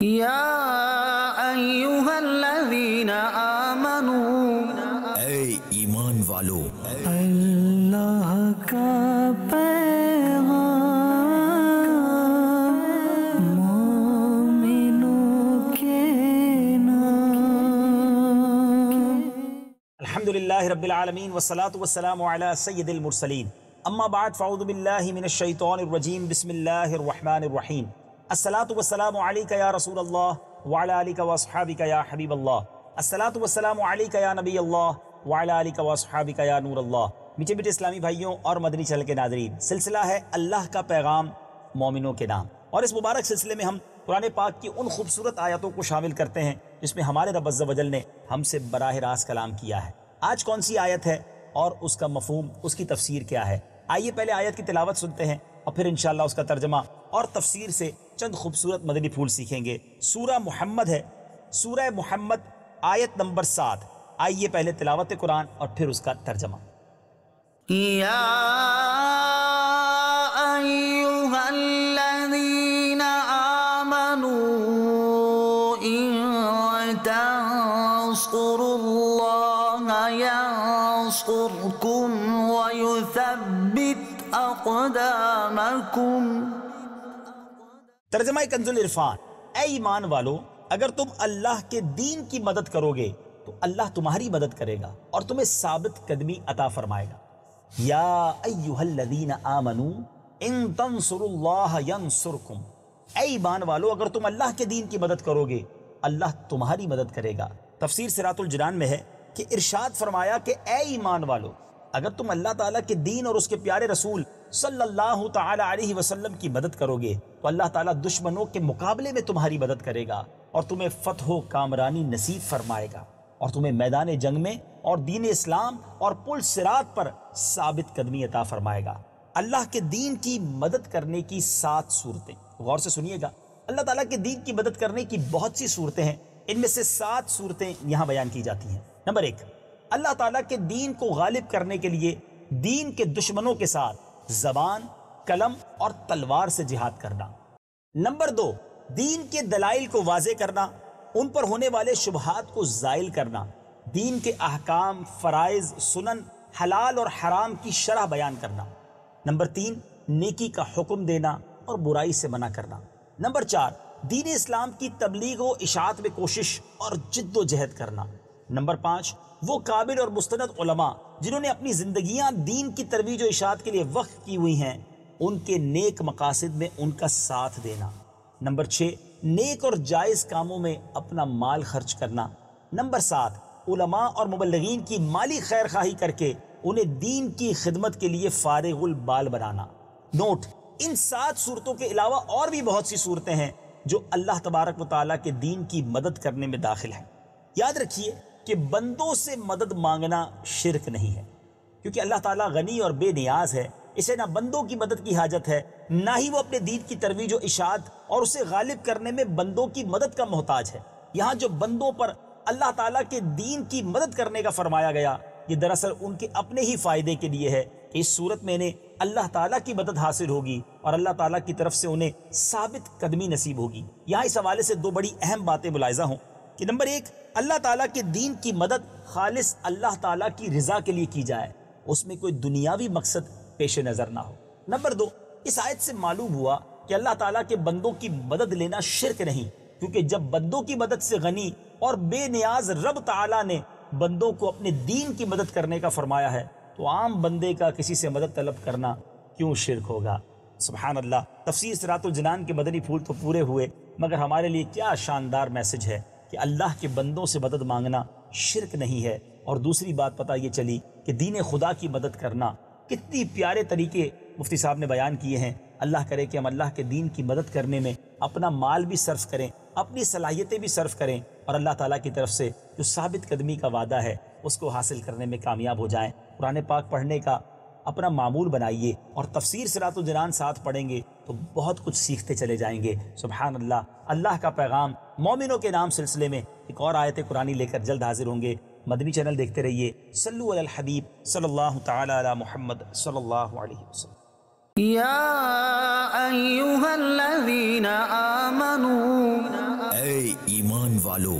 یا ایہا الذین آمنوا، اے ایمان والو، اللہ کا پیغام مومنوں کے نام۔ الحمدللہ رب العالمین والصلاة والسلام علی سید المرسلین، اما بعد فاعوذ باللہ من الشیطان الرجیم، بسم اللہ الرحمن الرحیم۔ الصلاة والسلام علیکہ یا رسول اللہ وعلی آلک واصحابک یا حبیب اللہ، الصلاة والسلام علیکہ یا نبی اللہ وعلی آلک واصحابک یا نور اللہ۔ میٹھے میٹھے اسلامی بھائیوں اور مدنی چینل کے ناظرین، سلسلہ ہے اللہ کا پیغام مومنوں کے نام، اور اس مبارک سلسلے میں ہم قرآن پاک کی ان خوبصورت آیاتوں کو شامل کرتے ہیں جس میں ہمارے رب عز و جل نے ہم سے براہ راست کلام کیا ہے۔ آج کون سی آیت ہے اور اس کا مفہوم، اس کی تفسیر کیا ہے؟ آئیے پہلے آیت کی تلاوت سنتے ہیں اور پھر انشاءاللہ اس کا ترجمہ اور تفسیر سے چند خوبصورت مدنی پھول سیکھیں گے۔ سورہ محمد ہے، سورہ محمد آیت نمبر 7۔ آئیے پہلے تلاوت قرآن اور پھر اس کا ترجمہ۔ یا ایہا الذین آمنوا ان تنصروا اللہ ینصرکم ویثبت اقدامکم۔ ترجمہ کنز العرفان۔ اے ایمان والو، اگر تم اللہ کے دین کی مدد کرو گے تو اللہ تمہاری مدد کرے گا اور تمہیں ثابت قدمی عطا فرمائے گا۔ یا ایہا الذین آمنوا ان تنصروا اللہ ینصرکم۔ اے ایمان والو، اگر تم اللہ کے دین کی مدد کرو گے اللہ تمہاری مدد کرے گا۔ تفسیر صراط الجنان میں ہے کہ ارشاد فرمایا کہ اے ایمان والو، اگر تم اللہ تعالیٰ کے دین اور اس کے پیارے رسول صلی اللہ تعالیٰ علیہ وسلم کی مدد کرو گے تو اللہ تعالیٰ دشمنوں کے مقابلے میں تمہاری مدد کرے گا اور تمہیں فتح و کامرانی نصیب فرمائے گا اور تمہیں میدان جنگ میں اور دین اسلام اور پل صراط پر ثابت قدمی عطا فرمائے گا۔ اللہ کے دین کی مدد کرنے کی 7 صورتیں، غور سے سنیے گا۔ اللہ تعالیٰ کے دین کی مدد کرنے کی بہت سی صورتیں ہیں، ان میں سے 7 صورتیں یہاں بیان کی جاتی ہیں۔ نمبر 1، اللہ تعالیٰ کے دین کو غالب کرنے کے لیے دین کے دشمنوں کے ساتھ زبان، قلم اور تلوار سے جہاد کرنا۔ نمبر 2، دین کے دلائل کو واضح کرنا، ان پر ہونے والے شبہات کو زائل کرنا، دین کے احکام، فرائض، سنن، حلال اور حرام کی شرح بیان کرنا۔ نمبر 3، نیکی کا حکم دینا اور برائی سے منع کرنا۔ نمبر 4، دین اسلام کی تبلیغ و اشاعت میں کوشش اور جد و جہد کرنا۔ نمبر 5، وہ قابل اور مستند علماء جنہوں نے اپنی زندگیاں دین کی ترویج و اشاعت کے لیے وقف کی ہوئی ہیں، ان کے نیک مقاصد میں ان کا ساتھ دینا۔ نمبر 6، نیک اور جائز کاموں میں اپنا مال خرچ کرنا۔ نمبر 7، علماء اور مبلغین کی مالی خیر خواہی کر کے انہیں دین کی خدمت کے لیے فارغ البال بنانا۔ نوٹ، ان 7 صورتوں کے علاوہ اور بھی بہت سی صورتیں ہیں جو اللہ تبارک و تعالیٰ کے دین کی مدد کرنے میں داخل ہیں۔ یاد رکھیے کہ بندوں سے مدد مانگنا شرک نہیں ہے، کیونکہ اللہ تعالیٰ غنی اور بے نیاز ہے، اسے نہ بندوں کی مدد کی حاجت ہے، نہ ہی وہ اپنے دین کی ترویج و اشاعت اور اسے غالب کرنے میں بندوں کی مدد کا محتاج ہے۔ یہاں جو بندوں پر اللہ تعالیٰ کے دین کی مدد کرنے کا فرمایا گیا، یہ دراصل ان کے اپنے ہی فائدے کے لیے ہے کہ اس صورت میں انہیں اللہ تعالیٰ کی مدد حاصل ہوگی اور اللہ تعالیٰ کی طرف سے انہیں ثابت قدمی نصیب ہوگی۔ یہاں اس حوالے سے 2 بڑی اہم باتیں ملاحظہ ہوں کہ نمبر 1، اللہ تعالیٰ کے دین کی مدد خالص اللہ تعالیٰ کی رضا کے لیے کی جائے، اس میں کوئی دنیاوی مقصد پیش نظر نہ ہو۔ نمبر 2، اس آیت سے معلوم ہوا کہ اللہ تعالیٰ کے بندوں کی مدد لینا شرک نہیں، کیونکہ جب بندوں کی مدد سے غنی اور بے نیاز رب تعالیٰ نے بندوں کو اپنے دین کی مدد کرنے کا فرمایا ہے تو عام بندے کا کسی سے مدد طلب کرنا کیوں شرک ہوگا؟ سبحان اللہ۔ تفسیر صراط الجنان کے مدنی پھول تو پورے ہوئے، مگر ہمارے لیے کیا شاندار میسج ہے کہ اللہ کے بندوں سے مدد مانگنا شرک نہیں ہے۔ اور دوسری بات پتہ یہ چلی کہ دین خدا کی مدد کرنا کتنی پیارے طریقے مفتی صاحب نے بیان کیے ہیں۔ اللہ کرے کہ ہم اللہ کے دین کی مدد کرنے میں اپنا مال بھی صرف کریں، اپنی صلاحیتیں بھی صرف کریں، اور اللہ تعالیٰ کی طرف سے جو ثابت قدمی کا وعدہ ہے اس کو حاصل کرنے میں کامیاب ہو جائیں۔ قرآن پاک پڑھنے کا اپنا معمول بنائیے اور تفسیر صراط الجنان ساتھ پڑھیں گے تو بہت کچھ سیکھتے چلے جائیں گے۔ سبحان اللہ۔ اللہ کا پیغام مومنوں کے نام سلسلے میں ایک اور آیت قرآنی لے کر جلد حاضر ہوں گے۔ مدنی چینل دیکھتے رہیے۔ صلو علی الحبیب صلی اللہ تعالی علی محمد صلی اللہ علیہ وسلم۔ یا ایہا الذین آمنوا، اے ایمان والو